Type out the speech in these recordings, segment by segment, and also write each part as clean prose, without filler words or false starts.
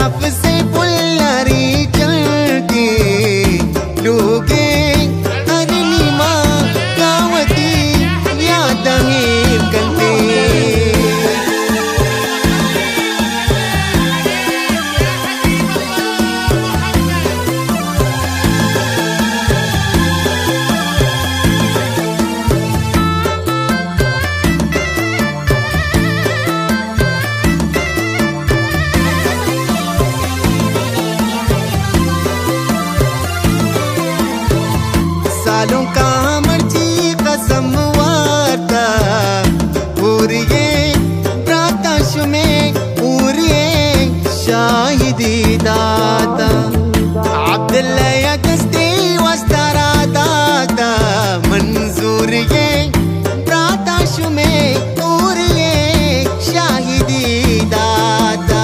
साफ से पुल्लारी चलती लोगे अरुणिमा गावती याद कलते सालों का मर्जी कसम वार्ता पूरिये प्रातश में पूरिये शाहिदी दाता अब्दुल्ला या कस्ती वस्तारा दाता मंजूर ये प्रातश में पूरिये शाहिदी दाता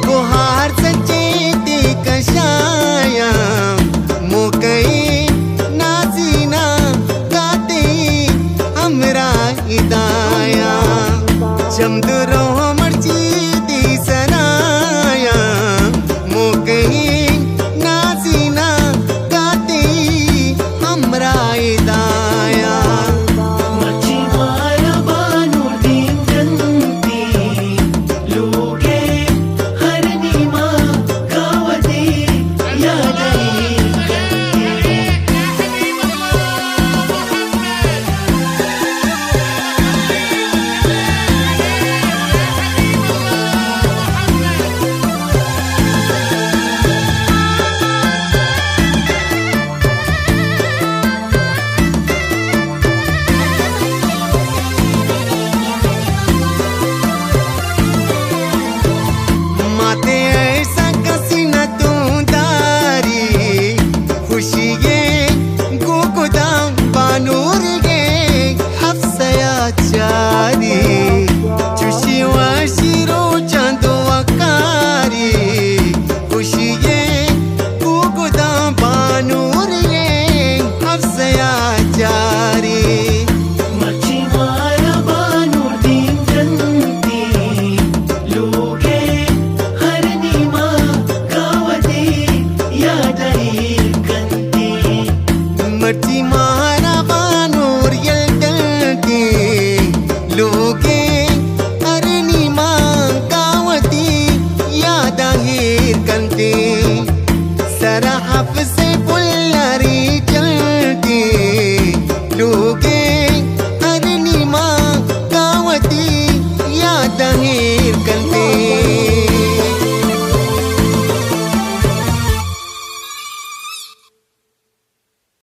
गुहार सच्चे ते कशाया मोकई नाजीना गाते हमरा हिदाया चमदुर